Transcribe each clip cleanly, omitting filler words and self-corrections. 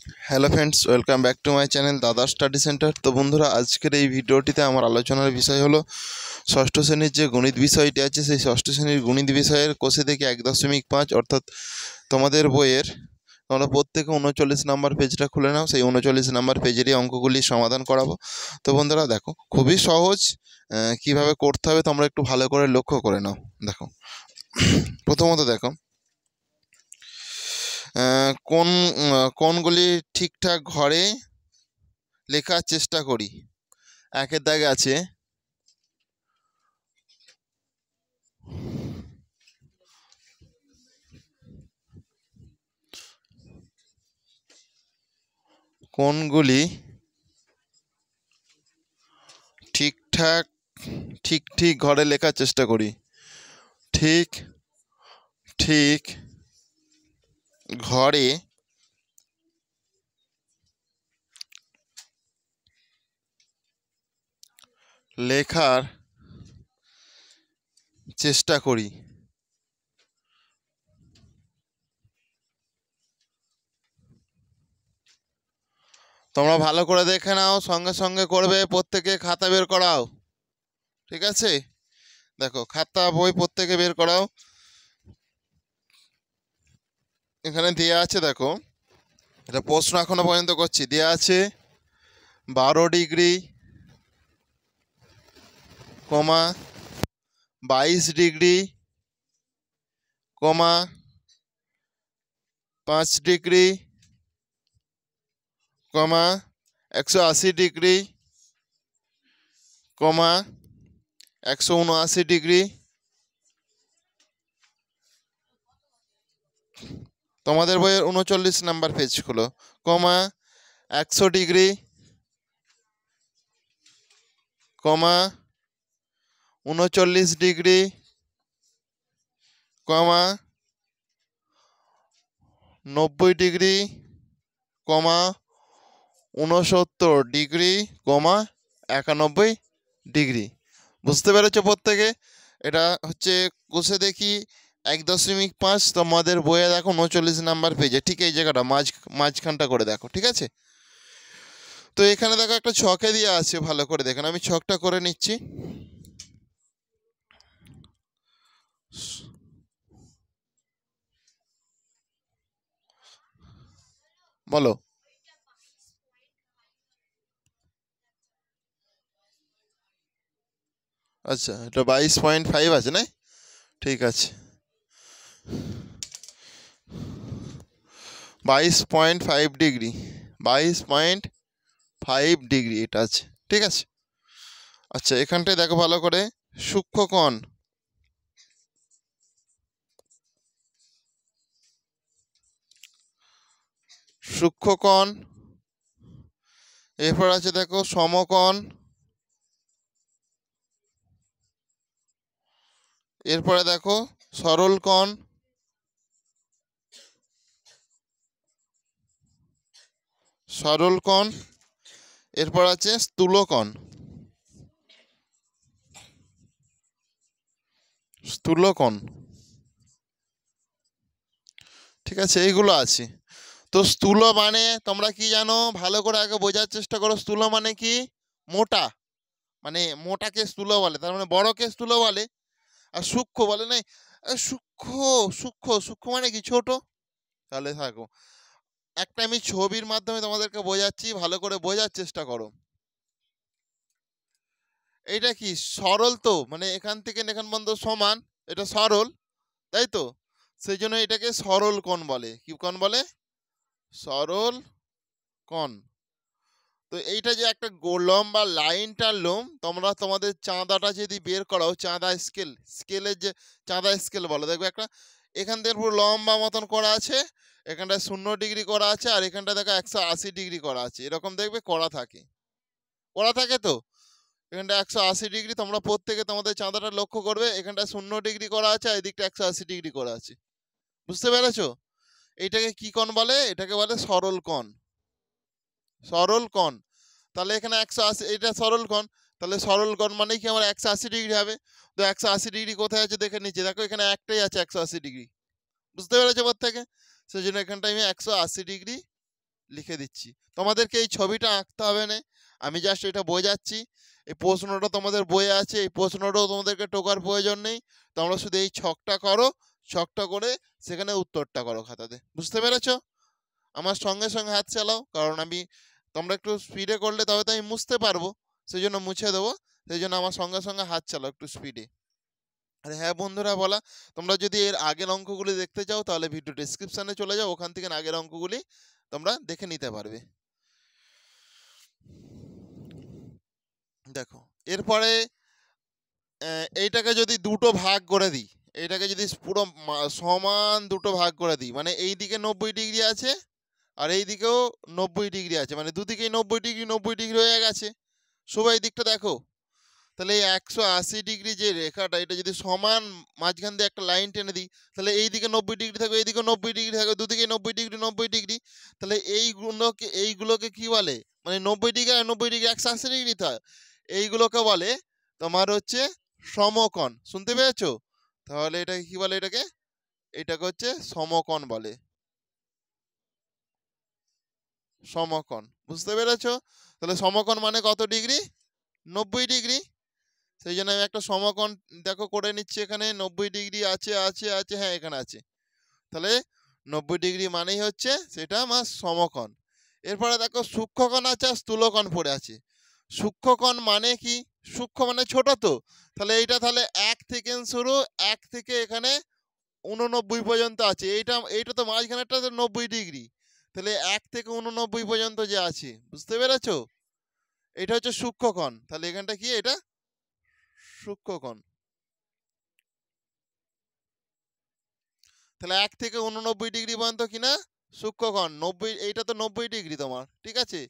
Hello friends, welcome back to my channel দাদা study centre. তো বন্ধুরা, আজকের এই ভিডিওটিতে আমার আলোচনার বিষয় হলো ষষ্ঠ শ্রেণীর যে গণিত বিষয়টি আছে, সেই ষষ্ঠ শ্রেণীর গণিত বিষয়ের কোষে থেকে 1.5 অর্থাৎ তোমাদের বইয়ের তোমরা প্রত্যেকে 39 নাম্বার পেজটা খুলে নাও। সেই 39 নাম্বার পেজেরই অঙ্কগুলি সমাধান করাবো। তো বন্ধুরা দেখো, খুবই সহজ, কিভাবে করতে হবে তোমরা একটু ভালো করে লক্ষ্য করে নাও। দেখো, প্রথমত দেখো, কোনগুলি ঠিকঠাক ঘরে লেখার চেষ্টা করি। একের দাগে আছে কোনগুলি ঠিকঠাক ঠিক ঘরে লেখার চেষ্টা করি। ঠিক ঠিক ঘরে লেখার চেষ্টা করি। তোমরা ভালো করে দেখে নাও, সঙ্গে সঙ্গে করবে, প্রত্যেকে খাতা বের করাও। ঠিক আছে, দেখো খাতা বই প্রত্যেকে বের করাও। এখানে দেওয়া আছে, দেখো এটা প্রশ্ন এখনো পর্যন্ত করছি। দেওয়া আছে 12 degree, 22 degree, 5 degree, 180 degree, 179 degree. তোমাদের বইয়ের 39 নাম্বার পেজ খুলো। 100 degree, 39 degree, 90 degree, 69 degree, 91 degree. বুঝতে পেরেছো প্রত্যেকে? এটা হচ্ছে কোষে দেখি 1.5। তোমাদের বইয়ে দেখো 39 নাম্বার পেজে, ঠিক এই জায়গাটা মাঝখানটা করে দেখো। ঠিক আছে, তো এখানে দেখো একটা ছকে দেওয়া আছে, ভালো করে দেখেন। আমি ছকটা করে নিচ্ছি। বলো। আচ্ছা, এটা 22.5 আছে না? ঠিক আছে, 22.5 ডিগ্রি, 22.5 ডিগ্রি এটা আছে। ঠিক আছে, আচ্ছা এখানটায় দেখো ভালো করে, সূক্ষ্মকোণ, সূক্ষ্মকোণ। এরপর আছে দেখো সমকোণ। এরপরে দেখো সরল কোণ। সরল কোণ। এরপর আছে স্থূলকোণ। স্থূলকোণ। ঠিক আছে, এইগুলো আছে। তো স্থূল মানে তোমরা কি জানো, ভালো করে আগে বোঝার চেষ্টা করো। স্থূল মানে কি? মোটা, মানে মোটাকে স্থূল বলে, তার মানে বড়কে স্থূল বলে। আর সূক্ষ্ম বলে নাই, সূক্ষ্ম সূক্ষ্ম সূক্ষ্ম মানে কি? ছোট। তাহলে থাকো, একটা আমি ছবির মাধ্যমে তোমাদেরকে বোঝাচ্ছি, ভালো করে বোঝার চেষ্টা করো। এইটা কি সরল? তো মানে এখান থেকে এখান পর্যন্ত সমান, এটা সরল, তাই তো? সেই জন্য এটাকে সরল কোণ বলে। কি কোণ বলে? সরল কোণ। তো এইটা যে একটা লম্বা লাইন টানলাম, তোমরা তোমাদের চাঁদাটা যদি বের করাও, চাঁদা স্কেলের যে চাঁদা স্কেল বলো, দেখবে একটা এখান থেকে পুরো লম্বা মতন করা আছে, এখানটায় 0 ডিগ্রি করা আছে, আর এখানটা দেখো 180 ডিগ্রি করা আছে, এরকম দেখবে করা থাকে। করা থাকে তো এখানটা 180 ডিগ্রি। তোমরা প্রত্যেকে তোমাদের চাঁদাটা লক্ষ্য করবে, এখানটা 0 ডিগ্রি করা আছে, আর এদিকটা 180 ডিগ্রি করা আছে। বুঝতে পেরেছো? এইটাকে কি কোণ বলে? এটাকে বলে সরল কোণ। সরল কোণ। তাহলে এখানে 180, এটা সরল কোণ, তাহলে সরল কোণ মানে কি আমার 180 ডিগ্রি হবে। তো 180 ডিগ্রি কোথায় আছে দেখে নিচ্ছি, দেখো এখানে একটাই আছে 180 ডিগ্রি। বুঝতে পেরেছো প্রত্যেকে? সেই জন্য এখানটা আমি 180 ডিগ্রি লিখে দিচ্ছি। তোমাদেরকে এই ছবিটা আঁকতে হবে না, আমি জাস্ট এটা বোঝাচ্ছি। এই প্রশ্নটা তোমাদের বইয়ে আছে, এই প্রশ্নটাও তোমাদেরকে টোকার প্রয়োজন নেই। তোমরা শুধু এই ছকটা করো, ছকটা করে সেখানে উত্তরটা করো খাতাতে। বুঝতে পেরেছো? আমার সঙ্গে সঙ্গে হাত চালাও, কারণ আমি, তোমরা একটু স্পিডে করলে তবে তো আমি মুছতে পারবো, সেই জন্য মুছে দেবো। সেই জন্য আমার সঙ্গে সঙ্গে হাত চালাও একটু স্পিডে। আর হ্যাঁ বন্ধুরা বলা, তোমরা যদি এর আগের অঙ্কগুলি দেখতে চাও তাহলে ভিডিও ডেসক্রিপশনে চলে যাও, ওখান থেকে আগের অঙ্কগুলি তোমরা দেখে নিতে পারবে। দেখো এরপরে এইটাকে যদি দুটো ভাগ করে দিই, এইটাকে যদি পুরো সমান দুটো ভাগ করে দিই, মানে এই দিকে 90 ডিগ্রি আছে আর এই দিকেও 90 ডিগ্রি আছে, মানে দুদিকেই 90 ডিগ্রি 90 ডিগ্রি হয়ে গেছে। সবাই দিকটা দেখো, তাহলে এই 180 ডিগ্রি যে রেখাটা, এটা যদি সমান মাঝখান দিয়ে একটা লাইন টেনে দিই, তাহলে এইদিকে 90 ডিগ্রি থাকবে, এইদিকে 90 ডিগ্রি থাকবে, দুদিকে 90 ডিগ্রি 90 ডিগ্রি। তাহলে এইগুলোকে কি বলে, মানে 90 ডিগ্রি আর 90 ডিগ্রি 180 ডিগ্রি থাকে, এইগুলোকে বলে তোমার হচ্ছে সমকোণ। শুনতে পেয়েছো? তাহলে এটাকে কি বলে, এটাকে হচ্ছে সমকোণ বলে, সমকোণ। বুঝতে পেরেছো? তাহলে সমকোণ মানে কত ডিগ্রি? 90 ডিগ্রি। সেই জন্য আমি একটা সমকোণ দেখো করে নিচ্ছি, এখানে 90 ডিগ্রি আছে আছে আছে, হ্যাঁ এখানে আছে। তাহলে 90 ডিগ্রি মানেই হচ্ছে সেটা আমার সমকোণ। এরপরে দেখো সূক্ষ্মকোণ আছে আর স্থূলকোণ পড়ে আছে। সূক্ষ্মকোণ মানে কি? সূক্ষ্ম মানে ছোট তো, তাহলে এইটা তাহলে 1 থেকে শুরু, 1 থেকে এখানে 89 পর্যন্ত আছে। এইটা এইটা তো মাঝখানেরটা তো 90 ডিগ্রি, তাহলে 1 থেকে 89 পর্যন্ত যে আছে, বুঝতে পেরেছো? এটা হচ্ছে সূক্ষ্মকোণ। তাহলে এখানটা কি, এটা সূক্ষ্মকোণ। তাহলে 1 থেকে 89 ডিগ্রি পর্যন্ত কিনা সূক্ষ্মকোণ। 90, এইটা তো 90 ডিগ্রি তোমার, ঠিক আছে,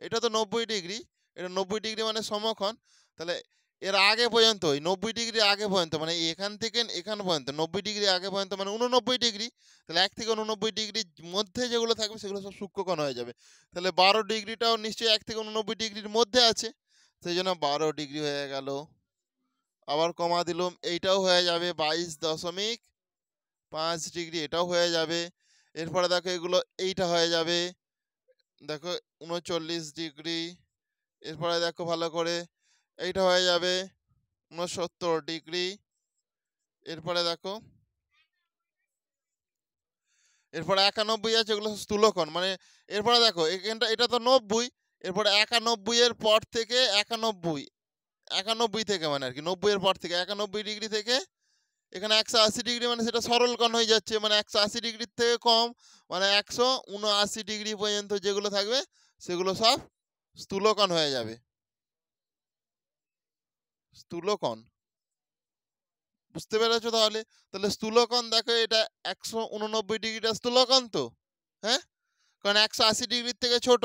এটা তো 90 ডিগ্রি, এটা 90 ডিগ্রি মানে সমকোণ। তাহলে এর আগে পর্যন্ত, ওই 90 ডিগ্রি আগে পর্যন্ত, মানে এখান থেকে এখান পর্যন্ত 90 ডিগ্রি আগে পর্যন্ত মানে 89 ডিগ্রি। তাহলে 1 থেকে 89 ডিগ্রির মধ্যে যেগুলো থাকবে সেগুলো সব সূক্ষ্মকোণ হয়ে যাবে। তাহলে 12 ডিগ্রিটাও নিশ্চয়ই 1 থেকে 89 ডিগ্রির মধ্যে আছে, সেই জন্য 12 ডিগ্রি হয়ে গেল। আবার কমা দিলাম, এইটাও হয়ে যাবে 22.5 ডিগ্রি, এটাও হয়ে যাবে। এরপরে দেখো এগুলো, এইটা হয়ে যাবে দেখো 39 ডিগ্রি। এরপরে দেখো ভালো করে, এইটা হয়ে যাবে 69 ডিগ্রি। এরপরে দেখো, এরপরে 91 আছে, এগুলো স্থূলকোণ মানে। এরপরে দেখো এখানটা, এটা তো 90, এরপরে 91 এর পর থেকে 91, 91 থেকে মানে আর কি, 90 এর পর থেকে 91 ডিগ্রি থেকে এখানে 180 ডিগ্রি, মানে সেটা সরল কোণ হয়ে যাচ্ছে, মানে 180 ডিগ্রির থেকে কম, মানে 179 ডিগ্রি পর্যন্ত যেগুলো থাকবে সেগুলো সব স্থূলকোণ হয়ে যাবে, স্থূলকোণ। বুঝতে পেরেছো? তাহলে তাহলে স্থূলকোণ দেখো, এটা 189 ডিগ্রিটা স্থূলকোণ তো, হ্যাঁ, কারণ 180 ডিগ্রির থেকে ছোট।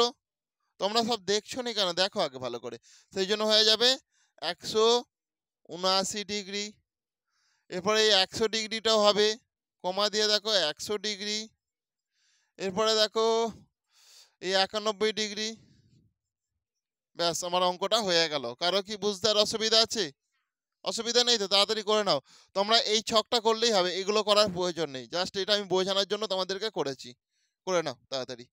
তোমরা সব দেখছো না কেন, দেখো আগে ভালো করে। সেই জন্য হয়ে যাবে 179 ডিগ্রি। এরপরে এই 100 ডিগ্রিটাও হবে, কমা দিয়ে দেখো 100 ডিগ্রি। এরপরে দেখো এই 91 ডিগ্রি। ব্যাস, আমার অঙ্কটা হয়ে গেল। কারো কি বুঝতে আর অসুবিধা আছে? অসুবিধা নেই তো? তাড়াতাড়ি করে নাও। তোমরা এই ছকটা করলেই হবে, এগুলো করার প্রয়োজন নেই, জাস্ট এটা আমি বোঝানোর জন্য তোমাদেরকে করেছি। করে নাও তাড়াতাড়ি।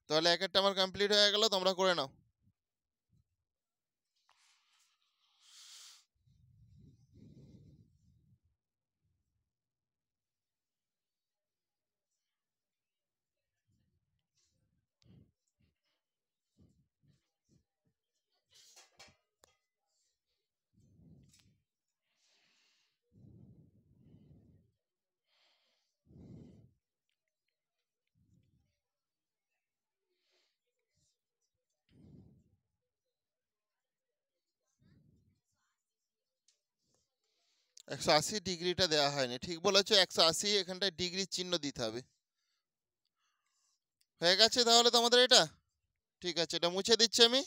তাহলে এক একটা আমার কমপ্লিট হয়ে গেল, তোমরা করে নাও। 180 ডিগ্রিটা দেওয়া হয়নি, ঠিক বলেছো, 180 এখানটায় ডিগ্রির চিহ্ন দিতে হবে। হয়ে গেছে তাহলে তোমাদের এটা? ঠিক আছে, এটা মুছে দিচ্ছি আমি।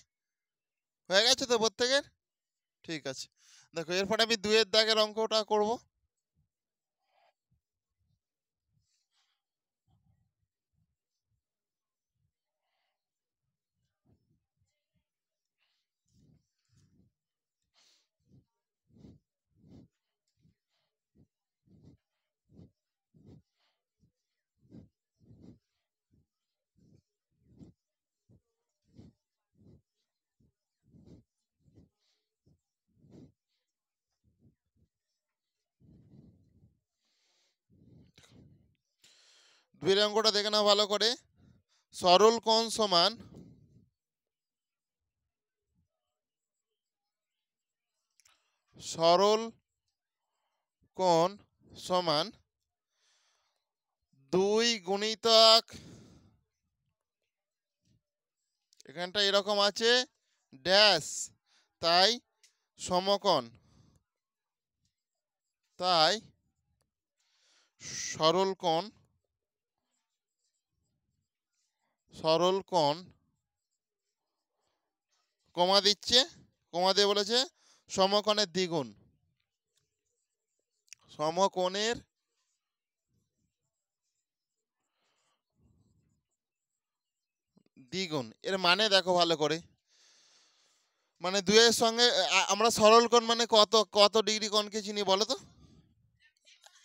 হয়ে গেছে তো প্রত্যেকের? ঠিক আছে। দেখো এরপরে আমি 2-এর দাগের অঙ্কটা করব। দুইয়ের অঙ্কটা দেখে নাও ভালো করে। সরল কোণ সমান সরল কোণ সমান 2 গুণিতক, এখানটা এরকম আছে ড্যাশ, তাই সমকোণ, তাই সরল কোণ কমা দিচ্ছে, কমা দিয়ে বলেছে সমকোণের দ্বিগুণ, সমকোণের দ্বিগুণ। এর মানে দেখো ভালো করে, মানে দুইয়ের সঙ্গে আমরা সরল কোণ মানে কত কত ডিগ্রি কোণকে চিনি বলো তো?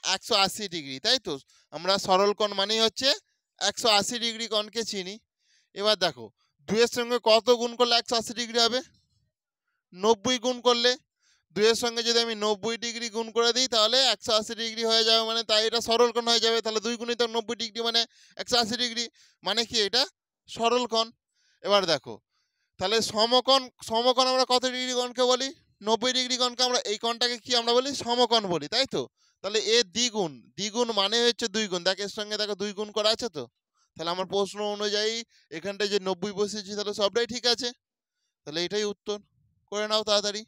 180 ডিগ্রি, তাই তো? আমরা সরল কোণ মানেই হচ্ছে 180 ডিগ্রি কোণকে চিনি। এবার দেখো দুইয়ের সঙ্গে কত গুণ করলে 180 ডিগ্রি হবে? 90 গুণ করলে। দুইয়ের সঙ্গে যদি আমি 90 ডিগ্রি গুণ করে দিই তাহলে 180 ডিগ্রি হয়ে যাবে, মানে তাই এটা সরল কোণ হয়ে যাবে। তাহলে 2 গুণিতক 90 ডিগ্রি মানে 180 ডিগ্রি, মানে কি এটা সরল কোণ। এবার দেখো তাহলে সমকোণ আমরা কত ডিগ্রি কোণকে বলি? 90 ডিগ্রি কোণকে আমরা, এই কোণটাকে কি আমরা বলি? সমকোণ বলি, তাই তো? তাহলে এর দ্বিগুণ, দ্বিগুণ মানে হচ্ছে 2 গুণ। দেখো এর সঙ্গে দেখো 2 গুণ করা আছে তো। তাহলে আমার প্রশ্ন অনুযায়ী এখানটায় যে 90 বসিয়েছি তাহলে সবটাই ঠিক আছে। তাহলে এটাই উত্তর, করে নাও তাড়াতাড়ি।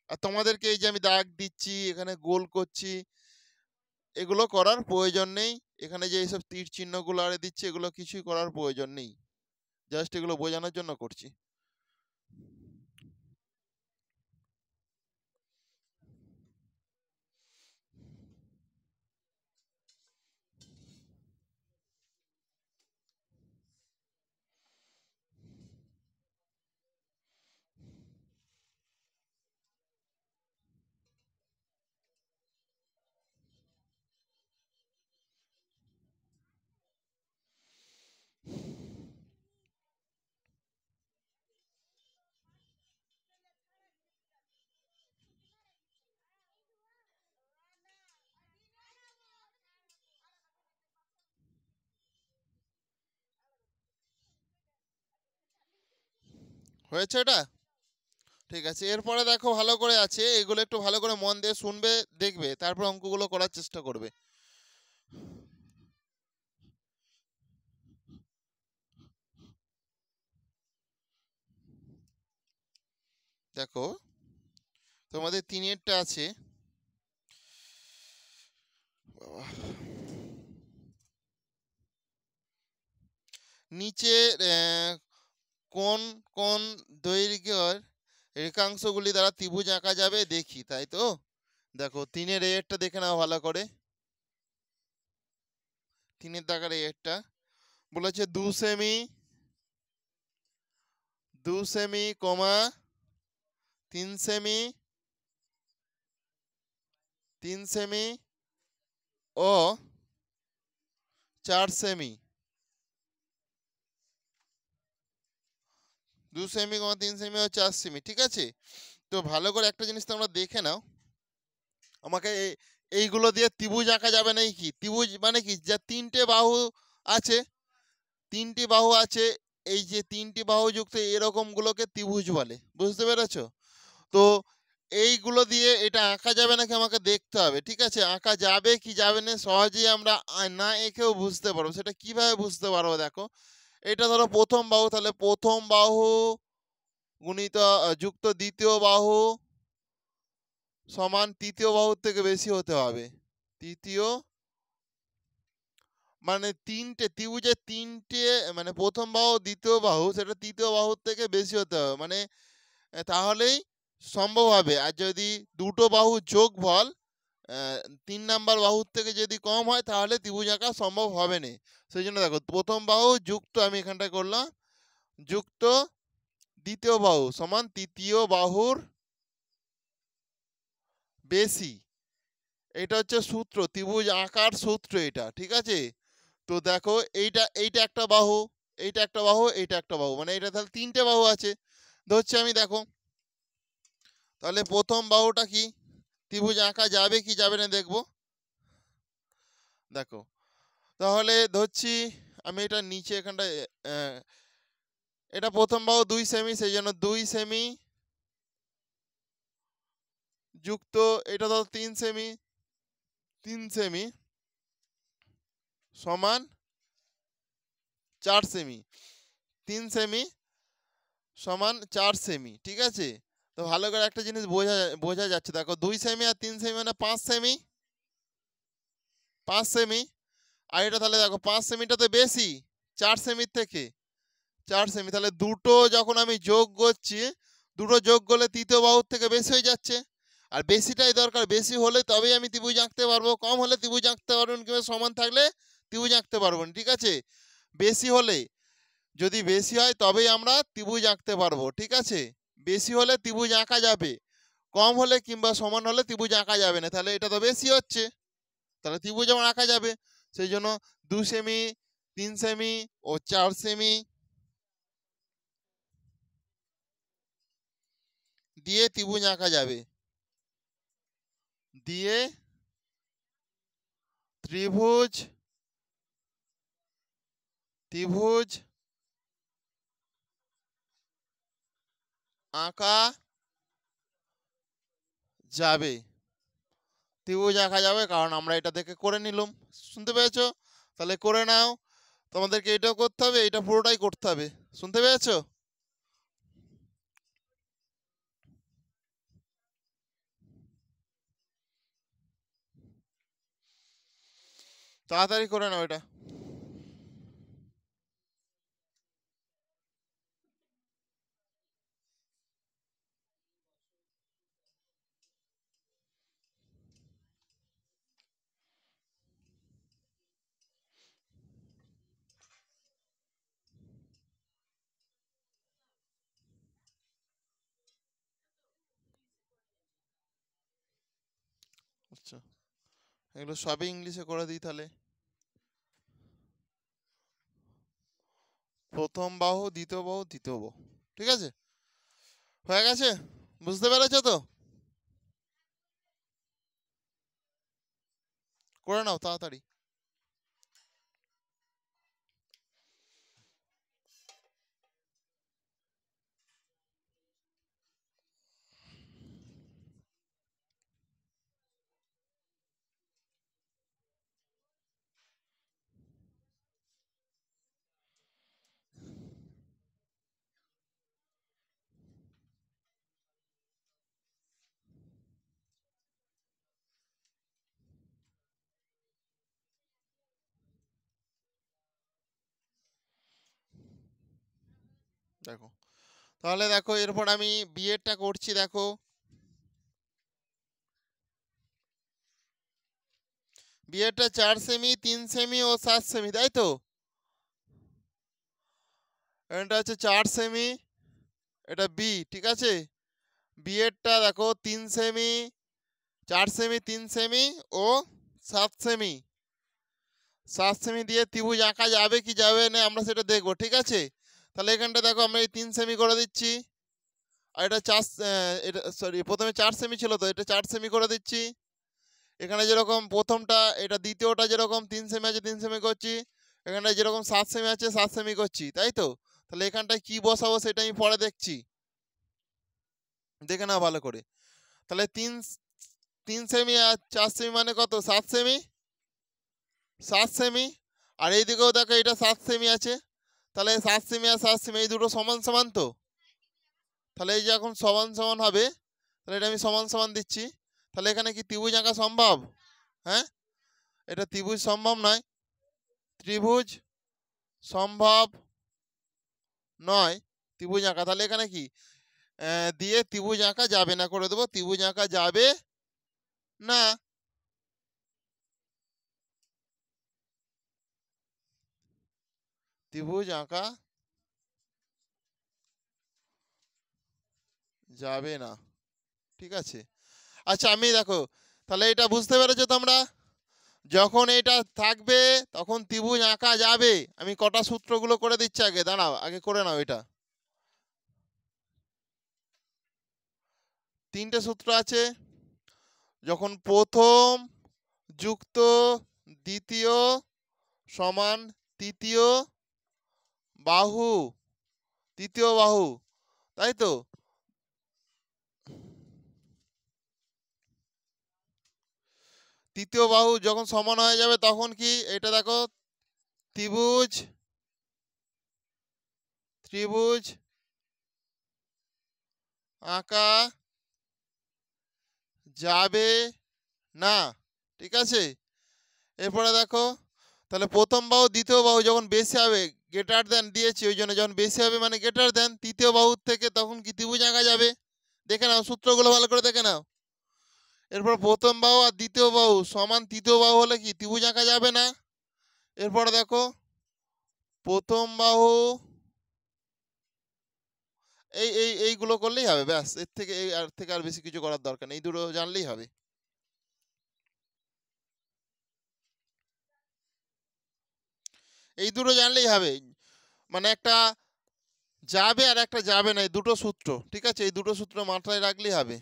আর তোমাদেরকে এই যে আমি দাগ দিচ্ছি, এখানে গোল করছি, এগুলো করার প্রয়োজন নেই। এখানে যে এইসব তীর চিহ্নগুলো আরে দিচ্ছি, এগুলো কিছুই করার প্রয়োজন নেই, জাস্ট এগুলো বোঝানোর জন্য করছি। হয়েছে এটা? ঠিক আছে, এরপরে দেখো ভালো করে আছে, এগুলো একটু ভালো করে মন দিয়ে শুনবে, দেখবে, তারপর অঙ্কগুলো করার চেষ্টা করবে। দেখো তোমাদের তিনেরটা আছে, নিচে কোন কোন দৈর্ঘ্যের রেখাংশগুলি দ্বারা ত্রিভুজ আঁকা যাবে দেখি, তাই তো? দেখো তিনের এরটা দেখে নাও ভালো করে। তিনের দাগের এরটা বলেছে 2 সেমি, 2 সেমি কমা 3 সেমি, 3 সেমি ও 4 সেমি। 2 সেমি কমা 3 সেমি ও 4 সেমি, ঠিক আছে? তো ভালো করে একটা জিনিস তোমরা দেখে নাও, আমাকে এইগুলো দিয়ে ত্রিভুজ আঁকা যাবে না কি? ত্রিভুজ মানে কি? যা তিনটে বাহু আছে, তিনটি বাহু আছে, এই যে তিনটি বাহু যুক্ত এরকম গুলোকে ত্রিভুজ বলে, বুঝতে পেরেছো? তো এইগুলো দিয়ে এটা আঁকা যাবে নাকি আমাকে দেখতে হবে, ঠিক আছে? আঁকা যাবে কি যাবে না সহজেই আমরা না এঁকেও বুঝতে পারবো। সেটা কিভাবে বুঝতে পারবো? দেখো এটা ধরো প্রথম বাহু, তাহলে প্রথম বাহু গুণিত যুক্ত দ্বিতীয় বাহু সমান তৃতীয় বাহুর থেকে বেশি হতে হবে। তৃতীয় মানে তিনটে ত্রিভুজের তিনটে, মানে প্রথম বাহু দ্বিতীয় বাহু সেটা তৃতীয় বাহুর থেকে বেশি হতে হবে, মানে তাহলেই সম্ভব হবে। আর যদি দুটো বাহু যোগফল 3 নাম্বার বাহুর থেকে যদি কম হয় তাহলে ত্রিভুজ আঁকা সম্ভব হবে না। সেই জন্য দেখো প্রথম বাহু যুক্ত, আমি এখানটায় করলাম যুক্ত দ্বিতীয় বাহু সমান তৃতীয় বাহুর বেশি। এটা হচ্ছে সূত্র, ত্রিভুজ আঁকার সূত্র এটা, ঠিক আছে? তো দেখো এইটা এইটা একটা বাহু, এইটা একটা বাহু, এইটা একটা বাহু, মানে এটা তাহলে তিনটে বাহু আছে ধরছি আমি। দেখো তাহলে প্রথম বাহুটা কি ত্রিভুজ আঁকা যাবে কি যাবে না দেখবো। দেখো তাহলে ধরছি আমি এটা নিচে এখানটায় এটা প্রথম বাহু 2 সেমি, সেই জন্য 2 সেমি যুক্ত এটা ধরো 3 সেমি, 3 সেমি সমান 4 সেমি, 3 সেমি সমান 4 সেমি, ঠিক আছে? তো ভালো করে একটা জিনিস বোঝা যাচ্ছে, দেখো 2 সেমি আর 3 সেমি মানে 5 সেমি, 5 সেমি। আর এটা তাহলে দেখো 5 সেমিটা তো বেশি 4 সেমির থেকে, 4 সেমি। তাহলে দুটো যখন আমি যোগ করছি, দুটো যোগ করলে তৃতীয় বাহুর থেকে বেশি হয়ে যাচ্ছে। আর বেশিটাই দরকার, বেশি হলে তবেই আমি ত্রিভুজ আঁকতে পারবো, কম হলে ত্রিভুজ আঁকতে পারবেন কিংবা সমান থাকলে ত্রিভুজ আঁকতে পারবেন, ঠিক আছে? বেশি হলে, যদি বেশি হয় তবেই আমরা ত্রিভুজ আঁকতে পারবো, ঠিক আছে? বেশি হলে ত্রিভুজ আঁকা যাবে, কম হলে কিংবা সমান হলে ত্রিভুজ আঁকা যাবে না। তাহলে এটা তো বেশি হচ্ছে, তাহলে ত্রিভুজ আমার আঁকা যাবে। সেই জন্য 2 সেমি, 3 সেমি ও 4 সেমি দিয়ে ত্রিভুজ আঁকা যাবে, দিয়ে ত্রিভুজ ত্রিভুজ আঁকা যাবে, ত্রিভুজ আঁকা যাবে, কারণ আমরা এটা দেখে করে নিলাম। শুনতে পেয়েছো? তাহলে করে নাও, তোমাদেরকে এটাও করতে হবে, এটা পুরোটাই করতে হবে। শুনতে পেয়েছো? তাড়াতাড়ি করে নাও এটা। আচ্ছা, এগুলো সবই ইংলিশে করে দিই তাহলে। প্রথম বাহু, দ্বিতীয় বাহু, তৃতীয় বাহু, ঠিক আছে? হয়ে গেছে? বুঝতে পেরেছো তো? করে নাও তাড়াতাড়ি। দেখো, তাহলে দেখো এরপর আমি বিয়েরটা করছি। দেখো, বিয়েরটা 4 সেমি, 3 সেমি ও 7 সেমি, তাই তো? এটা হচ্ছে 4 সেমি, এটা বি, ঠিক আছে? বিয়েরটা দেখো 3 সেমি, 4 সেমি, 3 সেমি ও 7 সেমি, 7 সেমি দিয়ে ত্রিভুজ আঁকা যাবে কি যাবে না আমরা সেটা দেখবো, ঠিক আছে? তাহলে এখানটা দেখো আমরা এই 3 সেমি করে দিচ্ছি, আর এটা 4, এটা সরি প্রথমে 4 সেমি ছিল, তো এটা 4 সেমি করে দিচ্ছি। এখানে যেরকম প্রথমটা, এটা দ্বিতীয়টা যেরকম 3 সেমি আছে 3 সেমি করছি, এখানটায় যেরকম 7 সেমি আছে 7 সেমি করছি, তাই তো? তাহলে এখানটায় কি বসাবো সেটা আমি পরে দেখছি, দেখে নাও ভালো করে। তাহলে 3 সেমি আর 4 সেমি মানে কত? 7 সেমি, 7 সেমি। আর এইদিকেও দেখো এটা 7 সেমি আছে, তাহলে 7 সেমি আর 7 সেমি এই দুটো সমান সমান তো। তাহলে এই যে এখন সমান সমান হবে, তাহলে এটা আমি সমান সমান দিচ্ছি। তাহলে এখানে কি ত্রিভুজ আঁকা সম্ভব? হ্যাঁ, এটা ত্রিভুজ সম্ভব নয়, ত্রিভুজ সম্ভব নয় ত্রিভুজ আঁকা। তাহলে এখানে কি দিয়ে ত্রিভুজ আঁকা যাবে না করে দেবো, ত্রিভুজ আঁকা যাবে না, ত্রিভুজ আঁকা যাবে না, ঠিক আছে? আচ্ছা, আমি দেখো, তাহলে এটা বুঝতে পেরেছো তোমরা? যখন এটা থাকবে তখন ত্রিভুজ আঁকা যাবে। আমি কটা সূত্রগুলো করে দিচ্ছি, আগে দাঁড়াও, আগে করে নাও এটা। 3টে সূত্র আছে, যখন প্রথম যুক্ত দ্বিতীয় সমান তৃতীয় বাহু, তৃতীয় বাহু, তাই তো? তৃতীয় বাহু যখন সমান হয়ে যাবে তখন কি, এটা দেখো ত্রিভুজ, ত্রিভুজ আঁকা যাবে না, ঠিক আছে? এরপরে দেখো, তাহলে প্রথম বাহু দ্বিতীয় বাহু যখন বেশি হবে, গ্রেটার দেন দিয়েছি, ওই জন্য যখন বেশি হবে মানে গ্রেটার দেন তৃতীয় বাহুর থেকে, তখন কি ত্রিভুজ আঁকা যাবে? দেখে নাও সূত্রগুলো ভালো করে দেখে নাও। এরপর প্রথম বাহু আর দ্বিতীয় বাহু সমান তৃতীয় বাহু হলে কি ত্রিভুজ আঁকা যাবে না? এরপরে দেখো প্রথম বাহু, এইগুলো করলেই হবে, ব্যাস। এর থেকে আর বেশি কিছু করার দরকার নেই, এই দুটো জানলেই হবে। এই দুটো জানলেই হবে, মানে একটা যাবে আর একটা যাবে না, এই দুটো সূত্র, ঠিক আছে? এই দুটো সূত্র মাথায় রাখলেই হবে।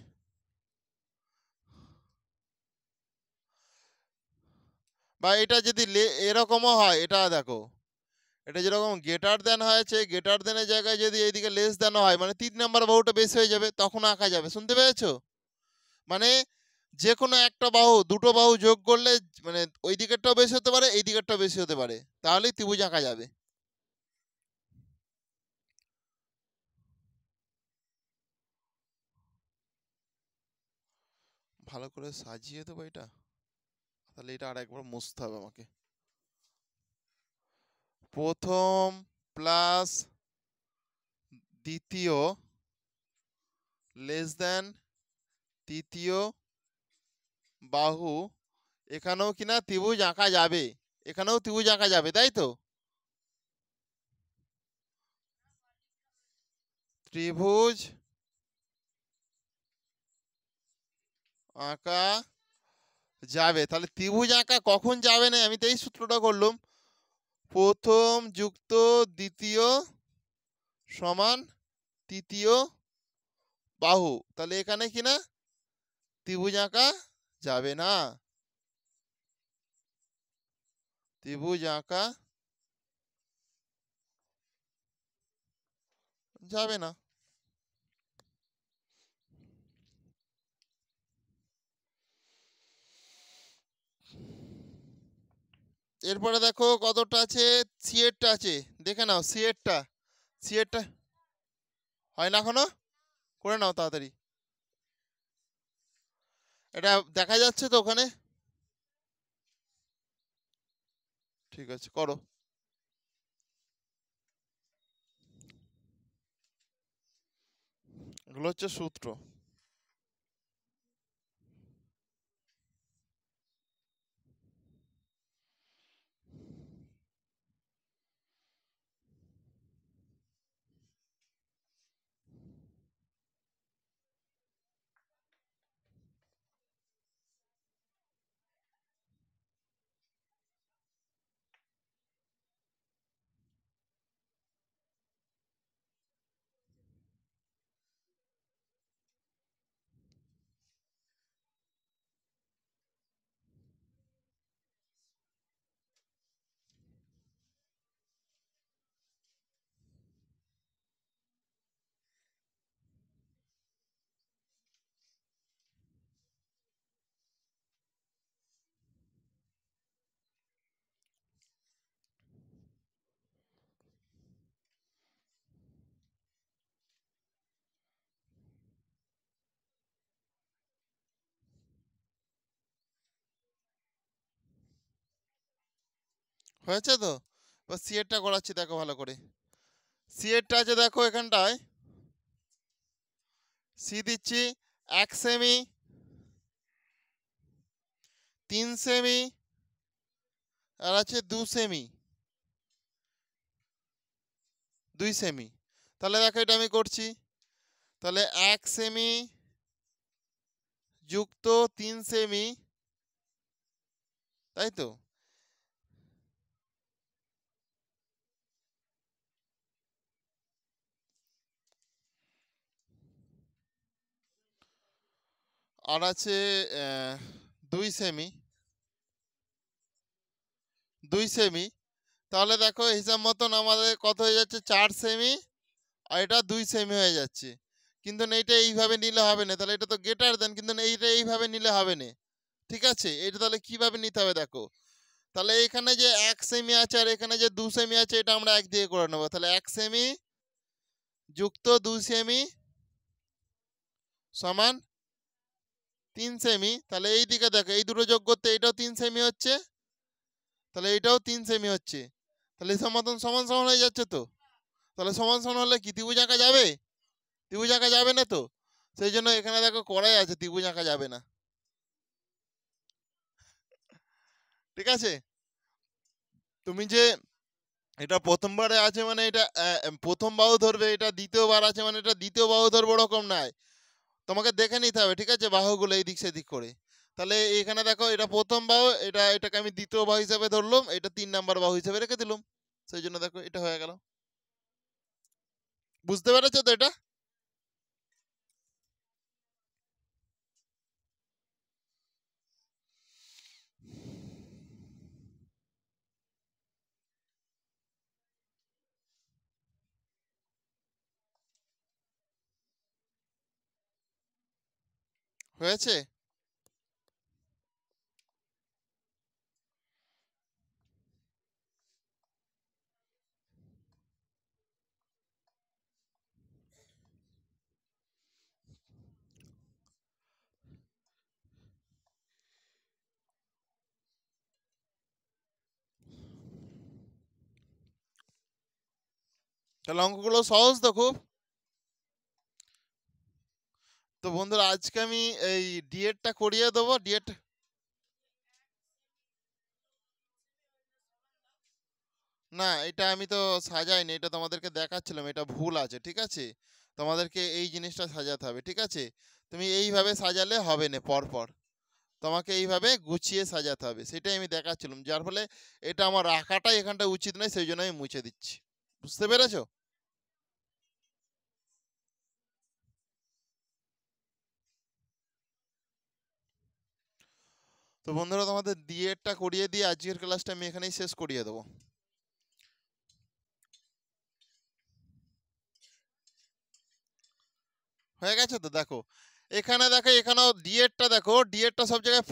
বা এটা যদি এরকমও হয়, এটা দেখো, এটা যেরকম গ্রেটার দেন হয়েছে, গ্রেটার দেনের জায়গায় যদি এইদিকে লেস দেন হয়, মানে 3 নাম্বার বাহুটা বেশি হয়ে যাবে, তখন আঁকা যাবে। শুনতে পেয়েছো? মানে যে কোনো একটা বাহু, দুটো বাহু যোগ করলে মানে ওই দিকেরটাও বেশি হতে পারে, এই দিকেরটাও বেশি হতে পারে, তাহলেই ত্রিভুজ আঁকা যাবে। ভালো করে সাজিয়ে দেবো এটা, তাহলে এটা আর একবার মুছতে হবে আমাকে। প্রথম প্লাস দ্বিতীয় লেস দেন তৃতীয় বাহু, এখানেও কিনা ত্রিভুজ আঁকা যাবে, এখানেও ত্রিভুজ আঁকা যাবে, তাই তো? ত্রিভুজ আঁকা যাবে, তাহলে ত্রিভুজ আঁকা কখন যাবে না, আমি তো এই সূত্রটা করলাম, প্রথম যুক্ত দ্বিতীয় সমান তৃতীয় বাহু, তাহলে এখানে কিনা ত্রিভুজ আঁকা যাবে না, ত্রিভুজ আঁকা যাবে না। এরপরে দেখো কতটা আছে, সিএরটা আছে, দেখে নাও সিএরটা, সিএরটা হয় না এখনো, করে নাও তাড়াতাড়ি। এটা দেখা যাচ্ছে তো ওখানে? ঠিক আছে, করো। এগুলো হচ্ছে সূত্র। হয়েছে তো? এবার সিএরটা করাচ্ছি, দেখো ভালো করে। সিএরটা আছে দেখো এখানটায়, সি দিচ্ছি 1 সেমি, 3 সেমি, আর আছে 2 সেমি, 2 সেমি। তাহলে দেখো এটা আমি করছি, তাহলে 1 সেমি যুক্ত 3 সেমি, তাই তো? আর আছে 2 সেমি, 2 সেমি, তাহলে দেখো হিসাব মতন আমাদের কত হয়ে যাচ্ছে 4 সেমি, আর এটা 2 সেমি হয়ে যাচ্ছে। কিন্তু এইটা এইভাবে নিলে হবে না, তাহলে এটা তো গ্রেটার দেন, কিন্তু এইটা এইভাবে নিলে হবে না। ঠিক আছে, এটা তাহলে কিভাবে নিতে হবে দেখো। তাহলে এখানে যে 1 সেমি আছে আর এখানে যে 2 সেমি আছে, এটা আমরা এক দিয়ে করে নেবো। তাহলে 1 সেমি যুক্ত 2 সেমি সমান 3 সেমি। তাহলে এই দিকে দেখো, এই দুটো যোগ করতে এটাও 3 সেমি হচ্ছে, তাহলে এটাও 3 সেমি হচ্ছে। তাহলে হিসাব মতন সমান সমান হয়ে যাচ্ছে তো। তাহলে সমান সমান হলে কি ত্রিভুজ আঁকা যাবে? ত্রিভুজ আঁকা যাবে না তো। সেই জন্য এখানে দেখো করাই আছে, ত্রিভুজ আঁকা যাবে না। ঠিক আছে, তুমি যে এটা প্রথমবারে আছে মানে এটা প্রথম বাহু ধরবে, এটা দ্বিতীয়বার আছে মানে এটা দ্বিতীয় বাহু ধরবো ওরকম নাই। তোমাকে দেখে নিতে হবে, ঠিক আছে, বাহুগুলো এই দিক সেদিক করে। তাহলে এখানে দেখো এটা প্রথম বাহু, এটাকে আমি দ্বিতীয় বাহু হিসাবে ধরলাম, এটা 3 নাম্বার বাহু হিসাবে রেখে দিলাম। সেই জন্য দেখো এটা হয়ে গেল। বুঝতে পেরেছো তো এটা? হয়েছে? তাহলে অঙ্কগুলো সহজ তো খুব। তো বন্ধুরা আজকে আমি এই ডিএডটা করিয়ে দেবো। ডিএড না, এটা আমি তো সাজাইনি, এটা তোমাদেরকে দেখাচ্ছিলাম, এটা ভুল আছে। ঠিক আছে, তোমাদেরকে এই জিনিসটা সাজাতে হবে। ঠিক আছে, তুমি এইভাবে সাজালে হবে না, পর পর তোমাকে এইভাবে গুছিয়ে সাজাতে হবে, সেটাই আমি দেখাচ্ছিলাম। যার ফলে এটা আমার রাখাটাই এখানটা উচিত নয়, সেই জন্য আমি মুছে দিচ্ছি। বুঝতে পেরেছো? তো বন্ধুরা তোমাদের ডিএডটা করিয়ে দিয়ে আজকের ক্লাসটা আমি এখানেই শেষ করিয়ে দেবো। হয়ে গেছে তো। দেখো এখানে, দেখো এখানেও ডিএডটা, দেখো ডিএডটা সব জায়গায়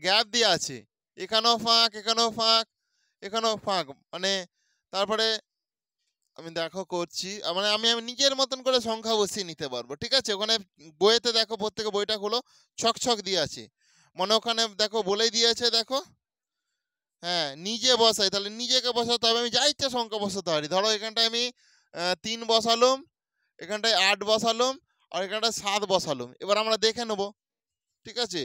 গ্যাপ দিয়ে আছে। এখানেও ফাঁক, এখানেও ফাঁক, এখানেও ফাঁক, মানে তারপরে আমি দেখো করছি, মানে আমি আমি নিজের মতন করে সংখ্যা বসিয়ে নিতে পারবো। ঠিক আছে, ওখানে বইয়েতে দেখো, প্রত্যেকে বইটা খুলো, ছক ছক দিয়ে আছে, মানে ওখানে দেখো বলেই দিয়েছে, দেখো। হ্যাঁ, নিজে বসাই, তাহলে নিজেকে বসাতে হবে, আমি যা ইচ্ছা সংখ্যা বসাতে পারি। ধরো এখানটায় আমি 3 বসালুম, এখানটায় 8 বসালুম, আর এখানটায় 7 বসালুম। এবার আমরা দেখে নেবো। ঠিক আছে,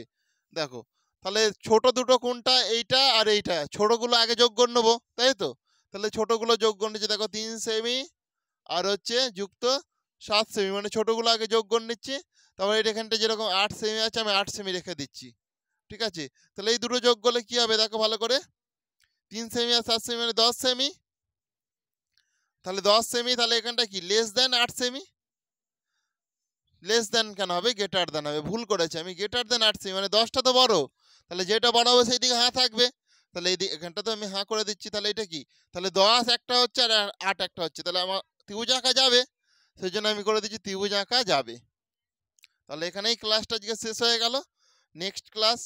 দেখো তাহলে ছোট দুটো কোনটা, এইটা আর এইটা, ছোটগুলো আগে যোগ করে নেবো, তাই তো। তাহলে ছোটগুলো যোগ করে নিচ্ছি, দেখো 3 সেমি আর হচ্ছে যুক্ত 7 সেমি, মানে ছোটগুলো আগে যোগ করে নিচ্ছি। তারপরে এটা এখানটা যেরকম 8 সেমি আছে, আমি 8 সেমি রেখে দিচ্ছি। ঠিক আছে, তাহলে এই দুটো যোগ করলে কি হবে দেখো ভালো করে, 3 সেমি আর 7 সেমি মানে 10 সেমি। তাহলে 10 সেমি, তাহলে এখানটা কি less than 8 semi. Less than কেন হবে, গ্রেটার দেন হবে। ভুল করেছে আমি, গ্রেটার দেন 8 সেমি, মানে 10টা তো বড়, তাহলে যেটা বড় হবে সেই দিকে হাঁ থাকবে। তাহলে এই এখানটা তো আমি হাঁ করে দিচ্ছি, তাহলে এটা কি, তাহলে 10 একটা হচ্ছে আর 8 একটা হচ্ছে, তাহলে আমার ত্রিভুজ আঁকা যাবে। সেই জন্য আমি করে দিচ্ছি ত্রিভুজ আঁকা যাবে। তাহলে এখানেই ক্লাসটা আজকে শেষ হয়ে গেল। নেক্সট ক্লাস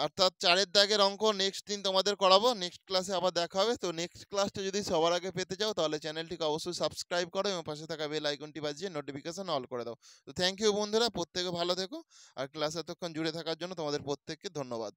অর্থাৎ 4-এর দাগের অঙ্ক নেক্সট দিন তোমাদের করাবো। নেক্সট ক্লাসে আবার দেখা হবে। তো নেক্সট ক্লাসটা যদি সবার আগে পেতে চাও, তাহলে চ্যানেলটিকে অবশ্যই সাবস্ক্রাইব করো এবং পাশে থাকা বেল আইকনটি বাজিয়ে নোটিফিকেশন অল করে দাও। তো থ্যাংক ইউ বন্ধুরা, প্রত্যেকে ভালো থেকো। আর ক্লাসে এতক্ষণ জুড়ে থাকার জন্য তোমাদের প্রত্যেককে ধন্যবাদ।